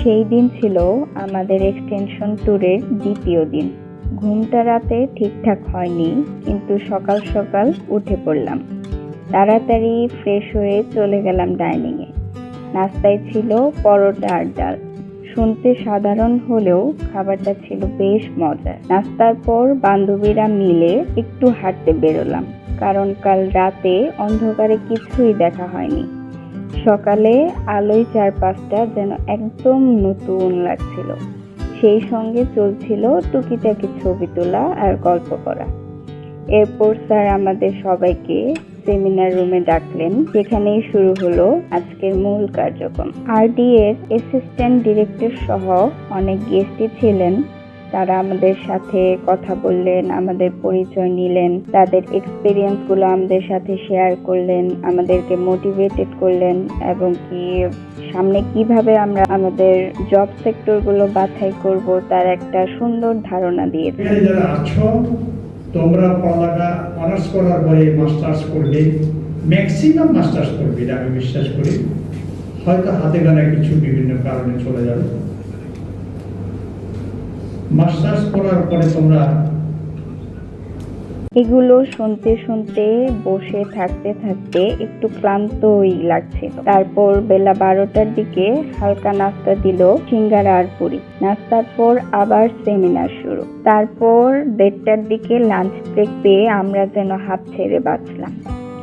সেই দিন ছিল আমাদের এক্সটেনশন ট্যুরের দ্বিতীয় দিন। ঘুমটা রাতে ঠিকঠাক হয়নি, কিন্তু সকাল সকাল উঠে পড়লাম। তাড়াতাড়ি ফ্রেশ হয়ে চলে গেলাম ডাইনিংয়ে। নাস্তায় ছিল পরোটা আর ডাল। শুনতে সাধারণ হলেও খাবারটা ছিল বেশ মজার। নাস্তার পর বান্ধবীরা মিলে একটু হাঁটতে বেরোলাম, কারণ কাল রাতে অন্ধকারে কিছুই দেখা হয়নি। সকালে আলোয় চারপাশটা যেন একদম নতুন লাগছিল। সেই সঙ্গে চলছিল টুকিটাকি ছবি তোলা আর গল্প করা। এরপর স্যার আমাদের সবাইকে সেমিনার রুমে ডাকলেন, যেখানেই শুরু হলো আজকের মূল কার্যক্রম। আরডি এর অ্যাসিস্ট্যান্ট ডিরেক্টর সহ অনেক গেস্টই ছিলেন। তারা আমাদের সাথে কথা বললেন, আমাদের পরিচয় নিলেন, তাদের এক্সপিরিয়েন্স গুলো আমাদের সাথে শেয়ার করলেন, আমাদেরকে মোটিভেটেড করলেন, এবং কি সামনে কিভাবে আমরা আমাদের জব সেক্টর গুলো বাছাই করব তার একটা সুন্দর ধারণা দিয়েছেন। যারা আছো তোমরা পড়ালেখা অনার্স করার পরে মাস্টার্স করবে, ম্যাক্সিমাম মাস্টার্স করবে, এটা আমি বিশ্বাস করি। হয়তো হাতে গোনা কিছু বিভিন্ন কারণে চলে যাবে। মাস্টার্স করার পরে তোমরা এগুলো শুনতে শুনতে বসে থাকতে থাকতে একটু ক্লান্তই লাগছিল। তারপর বেলা 12টার দিকে হালকা নাস্তা দিল, সিঙ্গারা আর পুরি। নাস্তার পর আবার সেমিনার শুরু। তারপর 1:30টার দিকে লাঞ্চ ব্রেক পেয়ে আমরা যেন হাঁপ ছেড়ে বাঁচলাম।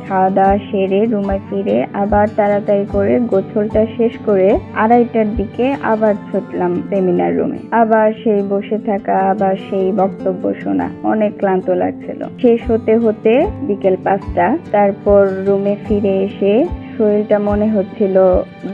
খাওয়া দাওয়া সেরে রুমে ফিরে আবার তাড়াতাড়ি করে গোসলটা শেষ করে 2:30টার দিকে আবার ছুটলাম সেমিনার রুমে। আবার সেই বসে থাকা, আবার সেই বক্তব্য শোনা, অনেক ক্লান্ত লাগছিল। শেষ হতে হতে বিকেল 5টা। তারপর রুমে ফিরে এসে শরীরটা মনে হচ্ছিল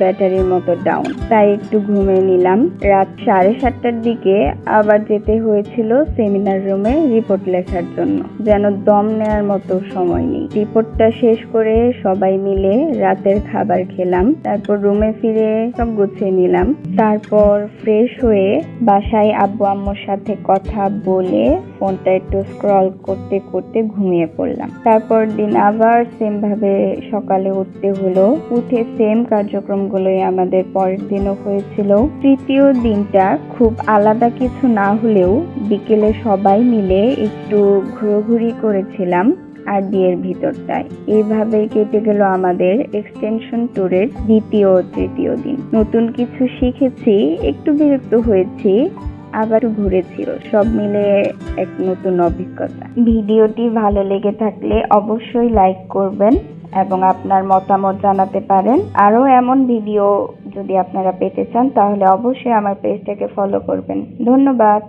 ব্যাটারির মতো ডাউন, তাই একটু ঘুমিয়ে নিলাম। রাত 7:30টার দিকে আবার যেতে হয়েছিল সেমিনার রুমে রিপোর্ট লেখার জন্য। যেন দম নেওয়ার মতো সময় নেই। রিপোর্টটা শেষ করে সবাই মিলে রাতের খাবার খেলাম। তারপর রুমে ফিরে সব গুছিয়ে নিলাম। তারপর ফ্রেশ হয়ে বাসায় আব্বু আম্মুর সাথে কথা বলে ফোনটা একটু স্ক্রল করতে করতে ঘুমিয়ে পড়লাম। তারপর দিন আবার সেম ভাবে সকালে উঠতে হলো। উঠে সেম কার্যক্রমগুলোই আমাদের পরের দিনও হয়েছিল। তৃতীয় দিনটা খুব আলাদা কিছু না হলেও বিকেলে সবাই মিলে একটু ঘোরাঘুরি করেছিলাম আরডি এর ভিতরটায়। এইভাবেই কেটে গেল আমাদের এক্সটেনশন ট্যুরের দ্বিতীয় ও তৃতীয় দিন। নতুন কিছু শিখেছি, একটু বিরক্ত হয়েছি, আবার ঘুরেছিল। সব মিলে এক নতুন অভিজ্ঞতা। ভিডিওটি ভালো লেগে থাকলে অবশ্যই লাইক করবেন এবং আপনার মতামত জানাতে পারেন। আরো এমন ভিডিও যদি আপনারা পেতে চান তাহলে অবশ্যই আমার পেজটাকে ফলো করবেন। ধন্যবাদ।